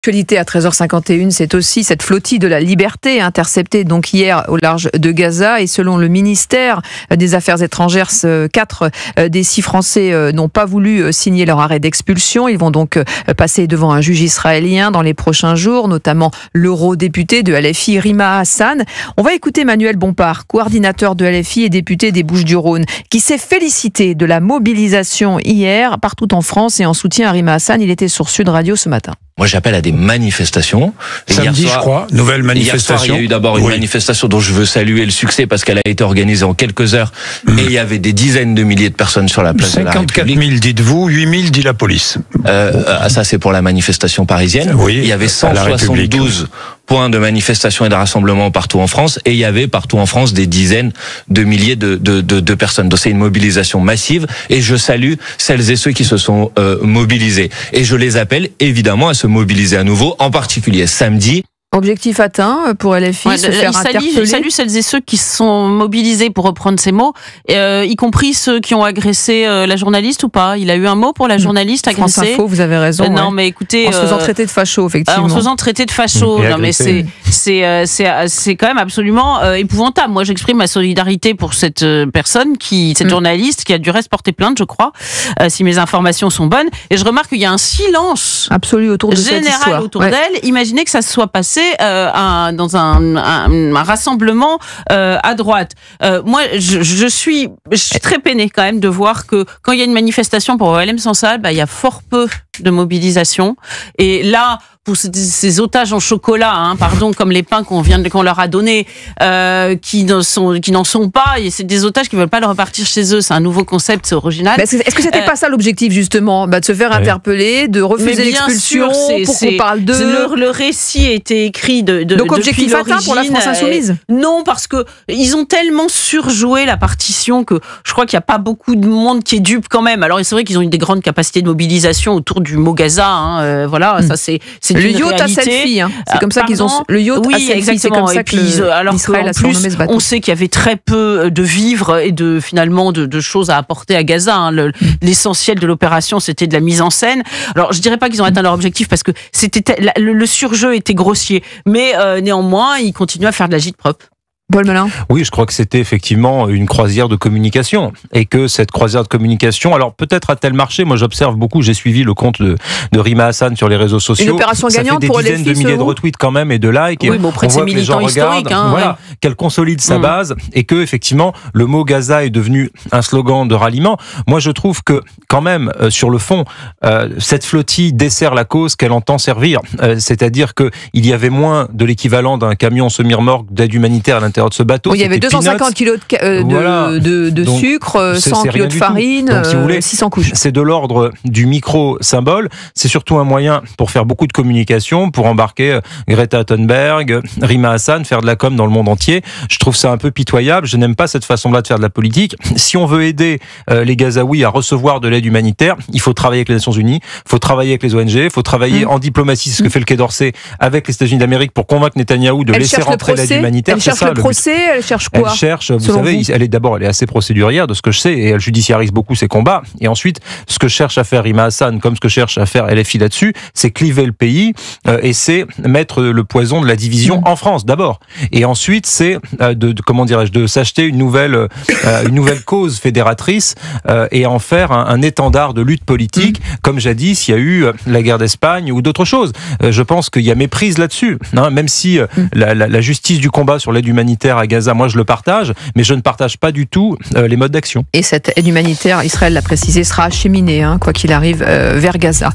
Actualité à 13h51, c'est aussi cette flottille de la liberté interceptée donc hier au large de Gaza, et selon le ministère des Affaires étrangères, 4 des 6 Français n'ont pas voulu signer leur arrêt d'expulsion. Ils vont donc passer devant un juge israélien dans les prochains jours, notamment l'eurodéputé de LFI Rima Hassan. On va écouter Manuel Bompard, coordinateur de LFI et député des Bouches-du-Rhône, qui s'est félicité de la mobilisation hier partout en France et en soutien à Rima Hassan. Il était sur Sud Radio ce matin. Moi, j'appelle à des manifestations. Samedi, je crois, nouvelle manifestation. Hier soir, il y a eu d'abord une manifestation dont je veux saluer le succès parce qu'elle a été organisée en quelques heures. Et il y avait des dizaines de milliers de personnes sur la place de la République. 54 000, dites-vous, 8 000, dit la police. Ça, c'est pour la manifestation parisienne. Oui, il y avait 172 points de manifestation et de rassemblement partout en France. Et il y avait partout en France des dizaines de milliers de personnes. Donc, c'est une mobilisation massive. Et je salue celles et ceux qui se sont mobilisés. Et je les appelle, évidemment, à se mobiliser à nouveau, en particulier samedi. Objectif atteint pour LFI, se faire interpeller. Je salue celles et ceux qui se sont mobilisés, pour reprendre ces mots, y compris ceux qui ont agressé la journaliste ou pas. Il a eu un mot pour la journaliste agressée. France Info, vous avez raison. Non, mais écoutez, en se faisant traiter de facho, effectivement. En se faisant traiter de facho. Non, mais c'est quand même absolument épouvantable. Moi, j'exprime ma solidarité pour cette personne cette journaliste qui a du reste porté plainte, je crois, si mes informations sont bonnes. Et je remarque qu'il y a un silence absolu autour de cette histoire. Général autour d'elle. Imaginez que ça se soit passé dans un rassemblement à droite. Moi, je suis très peinée quand même de voir que quand il y a une manifestation pour OLM Sansal, il y a fort peu de mobilisation. Et là, pour ces otages en chocolat, comme les pains qu'on leur a donnés, qui n'en sont pas, et c'est des otages qui veulent pas le repartir chez eux. C'est un nouveau concept, c'est original. Est-ce que c'était pas ça l'objectif, justement, de se faire interpeller, de refuser l'expulsion, pour qu'on parle d'eux? Le récit a été écrit donc objectif atteint pour la France insoumise. Non, parce que ils ont tellement surjoué la partition que je crois qu'il n'y a pas beaucoup de monde qui est dupe quand même. Alors c'est vrai qu'ils ont eu des grandes capacités de mobilisation autour du mot Gaza. Ça c'est le yacht à selfie, c'est comme ça qu'ils ont le yacht à selfie, c'est comme ça que l'Israël a surnommé ce bateau. On sait qu'il y avait très peu de vivres et finalement de choses à apporter à Gaza. L'essentiel de l'opération, c'était de la mise en scène. Alors je dirais pas qu'ils ont atteint leur objectif parce que le surjeu était grossier, mais néanmoins ils continuent à faire de la gîte propre. Paul Melun. Oui, je crois que c'était effectivement une croisière de communication, et que cette croisière de communication, alors peut-être a-t-elle marché. Moi, j'observe beaucoup, j'ai suivi le compte de Rima Hassan sur les réseaux sociaux. Une opération gagnante pour les filles. Ça fait des dizaines de milliers de retweets quand même et de likes. Oui, mais auprès de ces militants historiques, qu'elle consolide sa base, et que effectivement le mot Gaza est devenu un slogan de ralliement. Moi, je trouve que quand même, sur le fond, cette flottille dessert la cause qu'elle entend servir. C'est-à-dire que il y avait moins de l'équivalent d'un camion semi-remorque d'aide humanitaire à l'intérieur de ce bateau. Il y avait 250 kilos de sucre, 100 kilos de farine, donc, si vous voulez, 600 couches. C'est de l'ordre du micro-symbole. C'est surtout un moyen pour faire beaucoup de communication, pour embarquer Greta Thunberg, Rima Hassan, faire de la com dans le monde entier. Je trouve ça un peu pitoyable. Je n'aime pas cette façon-là de faire de la politique. Si on veut aider les Gazaouis à recevoir de l'aide humanitaire, il faut travailler avec les Nations Unies, il faut travailler avec les ONG, il faut travailler en diplomatie, c'est ce que fait le Quai d'Orsay avec les États-Unis d'Amérique, pour convaincre Netanyahou de laisser rentrer l'aide humanitaire. Elle cherche le procès, elle cherche quoi? Elle cherche, vous savez, elle est assez procédurière de ce que je sais, et elle judiciarise beaucoup ses combats. Et ensuite, ce que cherche à faire Rima Hassan, comme ce que cherche à faire LFI là-dessus, c'est cliver le pays, et c'est mettre le poison de la division en France d'abord. Et ensuite, c'est de s'acheter une nouvelle cause fédératrice, et en faire un étendard de lutte politique, comme jadis il y a eu la guerre d'Espagne ou d'autres choses. Je pense qu'il y a méprise là-dessus, même si la justice du combat sur l'aide humanitaire à Gaza, moi je le partage, mais je ne partage pas du tout les modes d'action. Et cette aide humanitaire, Israël l'a précisé, sera acheminée, quoi qu'il arrive, vers Gaza.